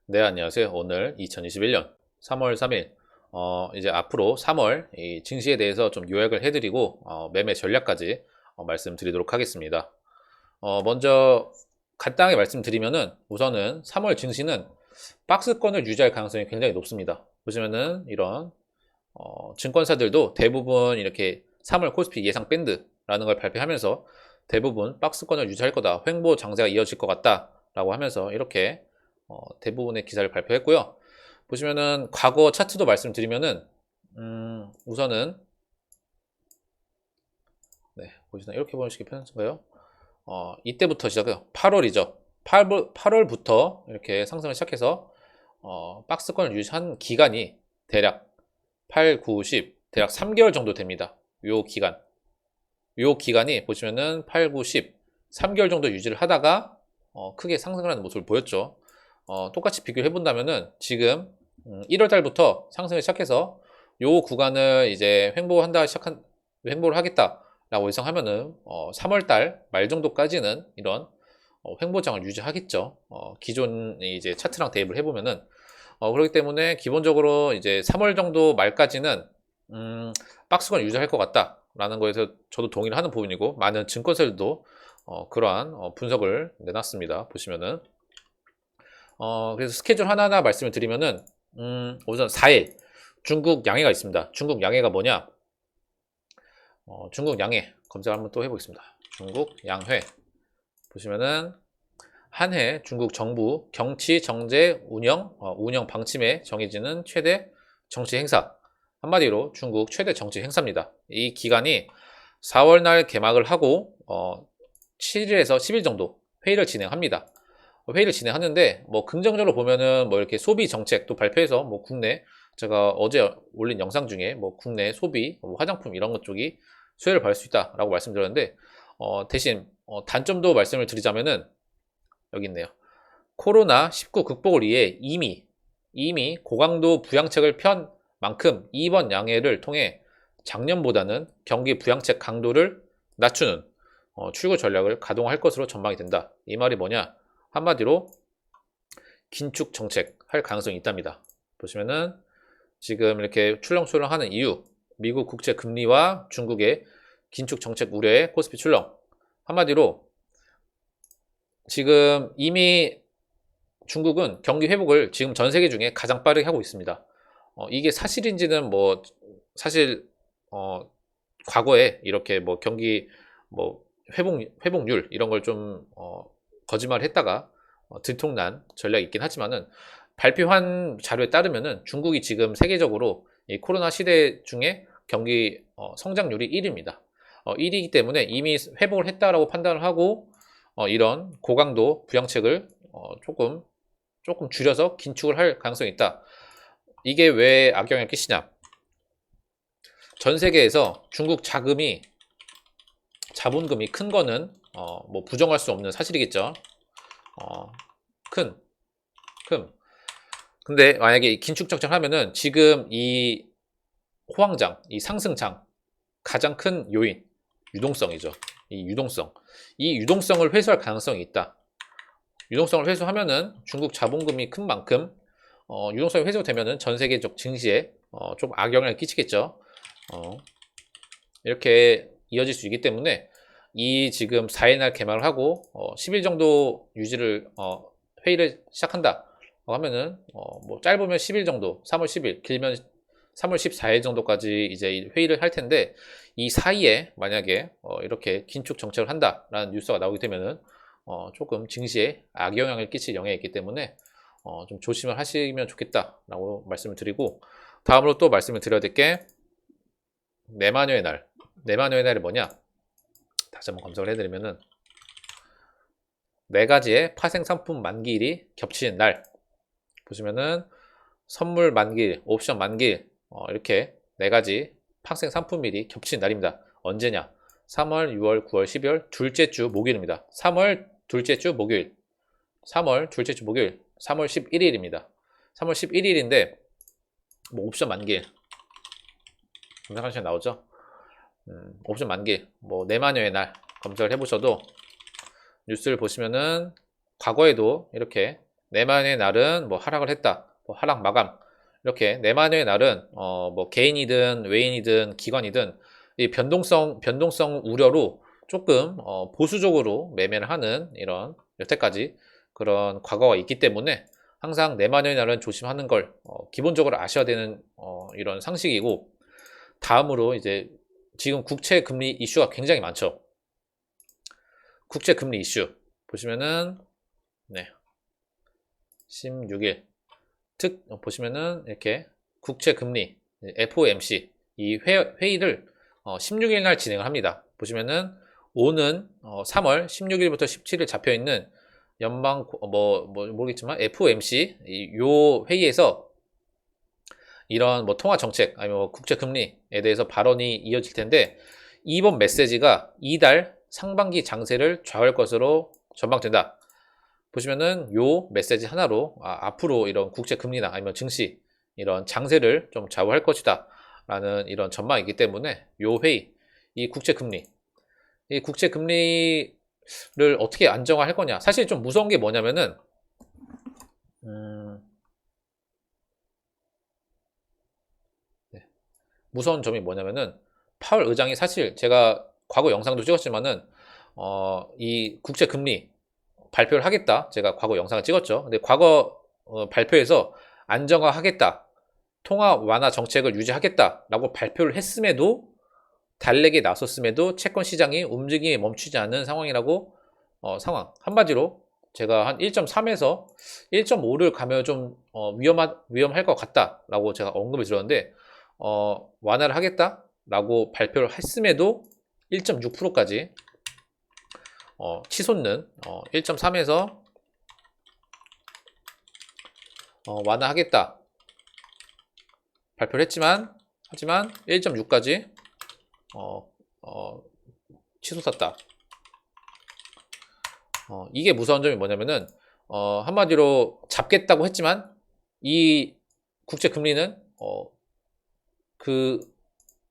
네, 안녕하세요. 오늘 2021년 3월 3일, 이제 앞으로 3월 이 증시에 대해서 좀 요약을 해드리고, 매매 전략까지 말씀드리도록 하겠습니다. 먼저 간단하게 말씀드리면은 우선은 3월 증시는 박스권을 유지할 가능성이 굉장히 높습니다. 보시면은 이런, 증권사들도 대부분 이렇게 3월 코스피 예상 밴드라는 걸 발표하면서 대부분 박스권을 유지할 거다. 횡보 장세가 이어질 것 같다라고 하면서 이렇게 대부분의 기사를 발표했고요. 보시면은 과거 차트도 말씀드리면은 우선은 네, 보시면 이렇게 보시기 편한가요? 이때부터 시작해요. 8월이죠. 8월부터 이렇게 상승을 시작해서 박스권을 유지한 기간이 대략 8, 9, 10 대략 3개월 정도 됩니다. 요 기간이 보시면은 8, 9, 10 3개월 정도 유지를 하다가 크게 상승을 하는 모습을 보였죠. 똑같이 비교를 해본다면은 지금 1월 달부터 상승을 시작해서 요 구간을 이제 횡보를 하겠다라고 예상하면은 3월 달 말 정도까지는 이런 횡보장을 유지하겠죠. 기존 이제 차트랑 대입을 해보면은 그렇기 때문에 기본적으로 이제 3월 정도 말까지는 박스권 유지할 것 같다라는 거에서 저도 동의를 하는 부분이고 많은 증권사들도 그러한 분석을 내놨습니다. 보시면은 그래서 스케줄 하나하나 말씀을 드리면은, 우선 4일, 중국 양해가 있습니다. 중국 양해가 뭐냐? 중국 양해, 검색을 한번 또 해보겠습니다. 중국 양회. 보시면은, 한 해 중국 정부 경치, 정제, 운영 방침에 정해지는 최대 정치 행사. 한마디로 중국 최대 정치 행사입니다. 이 기간이 4월 날 개막을 하고, 7일에서 10일 정도 회의를 진행합니다. 회의를 진행하는데 뭐 긍정적으로 보면은 뭐 이렇게 소비 정책도 발표해서 뭐 국내 제가 어제 올린 영상 중에 뭐 국내 소비 뭐 화장품 이런 것 쪽이 수혜를 받을 수 있다라고 말씀드렸는데 대신 단점도 말씀을 드리자면은 여기 있네요. 코로나19 극복을 위해 이미 고강도 부양책을 편 만큼 이번 양해를 통해 작년보다는 경기 부양책 강도를 낮추는 출구 전략을 가동할 것으로 전망이 된다. 이 말이 뭐냐? 한마디로 긴축 정책 할 가능성이 있답니다. 보시면은 지금 이렇게 출렁출렁하는 이유, 미국 국채 금리와 중국의 긴축 정책 우려에 코스피 출렁. 한마디로 지금 이미 중국은 경기 회복을 지금 전 세계 중에 가장 빠르게 하고 있습니다. 이게 사실인지는 뭐 사실 과거에 이렇게 뭐 경기 뭐 회복률 이런 걸 좀 거짓말을 했다가 들통난 전략이 있긴 하지만은 발표한 자료에 따르면은 중국이 지금 세계적으로 이 코로나 시대 중에 경기 성장률이 1위입니다. 1위이기 때문에 이미 회복을 했다라고 판단을 하고 이런 고강도 부양책을 조금 줄여서 긴축을 할 가능성이 있다. 이게 왜 악영향을 끼치냐? 전 세계에서 중국 자본금이 큰 거는 뭐 부정할 수 없는 사실이겠죠. 큰. 근데 만약에 이 긴축 정책을 하면은 지금 이 호황장, 이 상승장 가장 큰 요인 유동성이죠. 이 유동성을 회수할 가능성이 있다. 유동성을 회수하면은 중국 자본금이 큰 만큼 유동성이 회수되면은 전 세계적 증시에 좀 악영향을 끼치겠죠. 이렇게 이어질 수 있기 때문에 이 지금 4일 날 개막을 하고 10일 정도 유지를 회의를 시작한다 하면은 뭐 짧으면 10일 정도 3월 10일 길면 3월 14일 정도까지 이제 회의를 할 텐데 이 사이에 만약에 이렇게 긴축 정책을 한다라는 뉴스가 나오게 되면은 조금 증시에 악영향을 끼칠 영향이 있기 때문에 좀 조심을 하시면 좋겠다라고 말씀을 드리고 다음으로 또 말씀을 드려야 될 게 내마녀의 날이 뭐냐? 다시 한번 검색을 해드리면은 네 가지의 파생 상품 만기일이 겹치는 날 보시면은 선물 만기일, 옵션 만기일 이렇게 네 가지 파생 상품일이 겹치는 날입니다. 언제냐? 3월, 6월, 9월, 12월 둘째 주 목요일입니다. 3월 둘째 주 목요일, 3월 11일입니다. 3월 11일인데 뭐 옵션 만기일 검색하시면 나오죠. 옵션 만기, 뭐 내마녀의 날 검색을 해보셔도 뉴스를 보시면은 과거에도 이렇게 내만의 날은 뭐 하락을 했다. 뭐 하락 마감. 이렇게 내만의 날은 뭐 개인이든 외인이든 기관이든 이 변동성 우려로 조금 보수적으로 매매를 하는 이런 여태까지 그런 과거가 있기 때문에 항상 내만의 날은 조심하는 걸 기본적으로 아셔야 되는 이런 상식이고, 다음으로 이제 지금 국채 금리 이슈가 굉장히 많죠. 국채 금리 이슈 보시면은 네, 16일 보시면은 이렇게 국채 금리 FOMC 이 회의를 16일 날 진행을 합니다. 보시면은 오는 3월 16일부터 17일 잡혀 있는 연방 모르겠지만 FOMC 요 회의에서 이런 뭐 통화 정책 아니면 뭐 국채 금리에 대해서 발언이 이어질 텐데, 이번 메시지가 이달 상반기 장세를 좌우할 것으로 전망된다. 보시면은 요 메시지 하나로 앞으로 이런 국채 금리나 아니면 증시 이런 장세를 좀 좌우할 것이다 라는 이런 전망이기 때문에 요 회의 이 국채 금리를 어떻게 안정화할 거냐, 사실 좀 무서운 게 뭐냐면은 무서운 점이 뭐냐면은 파월 의장이, 사실 제가 과거 영상도 찍었지만은 이 국채 금리 발표를 하겠다, 제가 과거 영상을 찍었죠. 근데 과거 발표에서 안정화하겠다, 통화 완화 정책을 유지하겠다라고 발표를 했음에도, 달래기에 나섰음에도 채권 시장이 움직임이 멈추지 않는 상황이라고, 상황 한마디로 제가 한 1.3에서 1.5를 가면 좀 위험할 것 같다라고 제가 언급을 드렸는데, 완화를 하겠다라고 발표를 했음에도 1.6%까지 치솟는 1.3에서 완화하겠다 발표를 하지만 1.6까지 치솟았다. 이게 무서운 점이 뭐냐면은 한마디로 잡겠다고 했지만 이 국채 금리는 그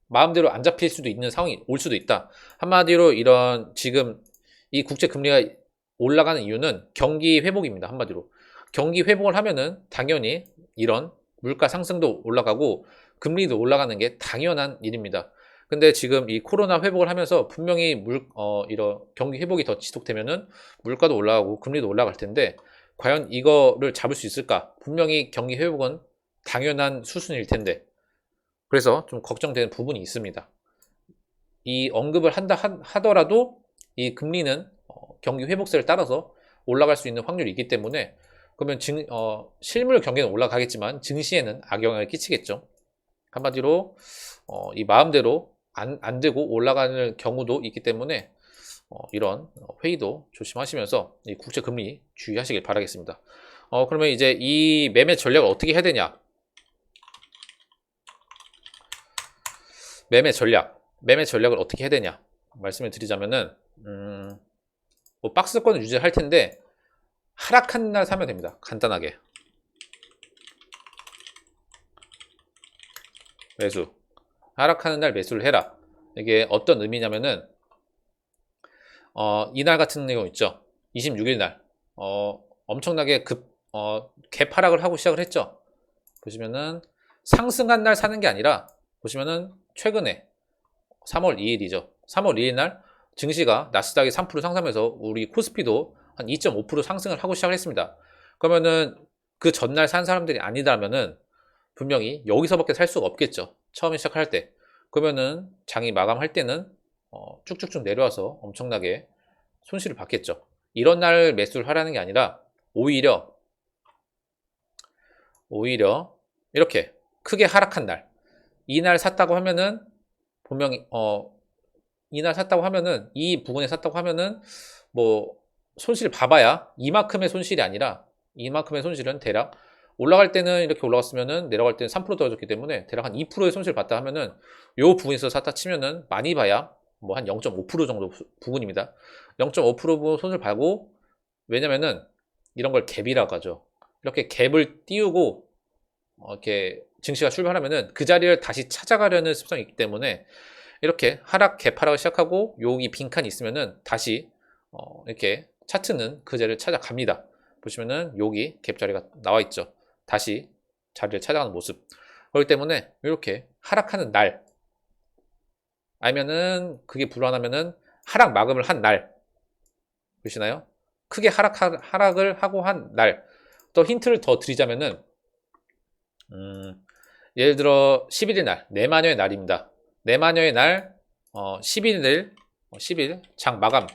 마음대로 안 잡힐 수도 있는 상황이 올 수도 있다. 한마디로 이런 지금 이 국채 금리가 올라가는 이유는 경기 회복입니다. 한마디로 경기 회복을 하면은 당연히 이런 물가 상승도 올라가고 금리도 올라가는 게 당연한 일입니다. 근데 지금 이 코로나 회복을 하면서 분명히 이런 경기 회복이 더 지속되면은 물가도 올라가고 금리도 올라갈 텐데, 과연 이거를 잡을 수 있을까? 분명히 경기 회복은 당연한 수순일 텐데, 그래서 좀 걱정되는 부분이 있습니다. 이 언급을 하더라도 이 금리는 경기 회복세를 따라서 올라갈 수 있는 확률이 있기 때문에, 그러면 실물 경기는 올라가겠지만 증시에는 악영향을 끼치겠죠. 한마디로 이 마음대로 안 되고 올라가는 경우도 있기 때문에 이런 회의도 조심하시면서 이 국채 금리 주의하시길 바라겠습니다. 그러면 이제 이 매매 전략을 어떻게 해야 되냐? 매매 전략을 어떻게 해야 되냐 말씀을 드리자면은 뭐 박스권을 유지할 텐데 하락한 날 사면 됩니다. 간단하게 매수, 하락하는 날 매수를 해라. 이게 어떤 의미냐면은 이날 같은 경우 있죠. 26일 날 엄청나게 갭 하락을 하고 시작을 했죠. 보시면은 상승한 날 사는 게 아니라, 보시면은 최근에 3월 2일이죠. 3월 2일 날 증시가 나스닥이 3% 상승하면서 우리 코스피도 한 2.5% 상승을 하고 시작을 했습니다. 그러면은 그 전날 산 사람들이 아니다면은 분명히 여기서밖에 살 수가 없겠죠. 처음에 시작할 때. 그러면은 장이 마감할 때는 쭉쭉쭉 내려와서 엄청나게 손실을 받겠죠. 이런 날 매수를 하라는 게 아니라 오히려 이렇게 크게 하락한 날, 이날 샀다고 하면은 분명히 이날 샀다고 하면은, 이 부분에 샀다고 하면은 뭐 손실 봐봐야 이만큼의 손실이 아니라, 이만큼의 손실은 대략 올라갈 때는 이렇게 올라갔으면은 내려갈 때는 3% 떨어졌기 때문에 대략 한 2%의 손실 봤다 하면은 요 부분에서 샀다 치면은 많이 봐야 뭐 한 0.5% 정도 부분입니다. 0.5% 손실 봐고, 왜냐면은 이런 걸 갭이라고 하죠. 이렇게 갭을 띄우고 이렇게 증시가 출발하면은 그 자리를 다시 찾아가려는 습성이 있기 때문에, 이렇게 갭 하락을 시작하고 여기 빈칸이 있으면은 다시 이렇게 차트는 그 자리를 찾아갑니다. 보시면은 여기 갭 자리가 나와 있죠. 다시 자리를 찾아가는 모습. 그렇기 때문에 이렇게 하락하는 날, 아니면은 그게 불안하면은 하락 마감을 한 날, 보시나요? 크게 하락을 하고 한 날. 또 힌트를 더 드리자면은 예를 들어 11일 날, 내마녀의 날입니다. 내마녀의 날 11일 10일 장 마감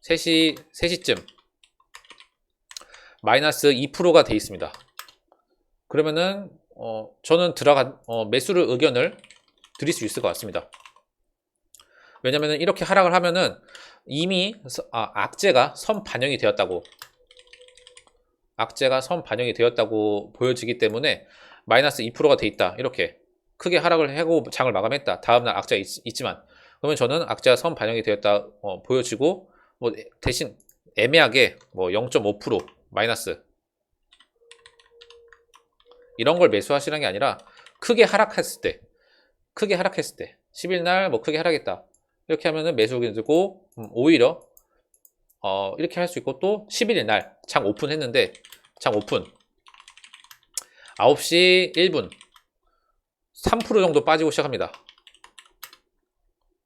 3시쯤 마이너스 2%가 돼 있습니다. 그러면은 저는 매수를 의견을 드릴 수 있을 것 같습니다. 왜냐면은 이렇게 하락을 하면은 이미 악재가 선 반영이 되었다고 보여지기 때문에 마이너스 2%가 돼 있다. 이렇게 크게 하락을 하고 장을 마감했다. 다음날 악재가 있지만 그러면 저는 악재가 선 반영이 되었다 보여지고 뭐 대신 애매하게 뭐 0.5% 마이너스 이런 걸 매수하시는 게 아니라 크게 하락했을 때 10일 날 뭐 크게 하락했다. 이렇게 하면은 매수 의견 들고 오히려 이렇게 할 수 있고 또 11일 날 장 오픈했는데 장 오픈 9시 1분 3% 정도 빠지고 시작합니다.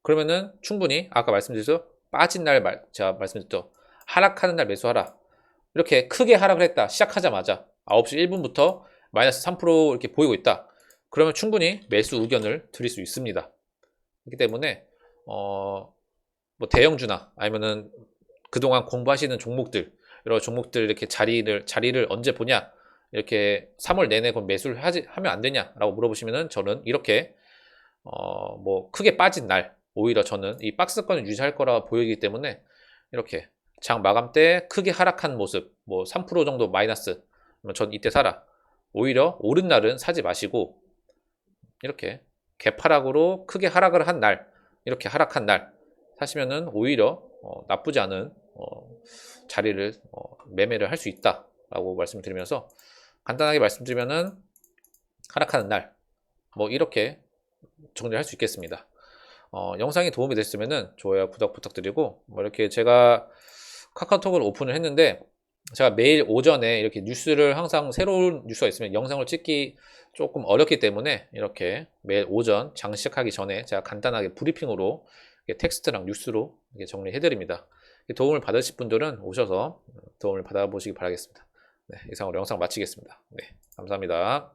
그러면은 충분히 아까 말씀드렸죠? 빠진 날 제가 말씀드렸죠? 하락하는 날 매수하라. 이렇게 크게 하락을 했다. 시작하자마자 9시 1분부터 마이너스 3% 이렇게 보이고 있다. 그러면 충분히 매수 의견을 드릴 수 있습니다. 그렇기 때문에 뭐 대형주나 아니면은 그동안 공부하시는 종목들 여러 종목들 이렇게 자리를 언제 보냐 이렇게 3월 내내 그럼 매수를 하면 안 되냐라고 물어보시면은 저는 이렇게 뭐 크게 빠진 날 오히려 저는 이 박스권을 유지할 거라 보이기 때문에 이렇게 장 마감 때 크게 하락한 모습 뭐 3% 정도 마이너스 전 이때 사라. 오히려 오른 날은 사지 마시고 이렇게 개파락으로 크게 하락을 한 날 이렇게 하락한 날 사시면은 오히려 나쁘지 않은 자리를 매매를 할 수 있다라고 말씀드리면서 간단하게 말씀드리면은 하락하는 날 뭐 이렇게 정리할 수 있겠습니다. 영상이 도움이 됐으면은 좋아요, 구독 부탁드리고 뭐 이렇게 제가 카카오톡을 오픈을 했는데 제가 매일 오전에 이렇게 뉴스를 항상 새로운 뉴스가 있으면 영상을 찍기 조금 어렵기 때문에 이렇게 매일 오전 장 시작하기 전에 제가 간단하게 브리핑으로 텍스트랑 뉴스로 정리해 드립니다. 도움을 받으실 분들은 오셔서 도움을 받아보시기 바라겠습니다. 네, 이상으로 영상 마치겠습니다. 네, 감사합니다.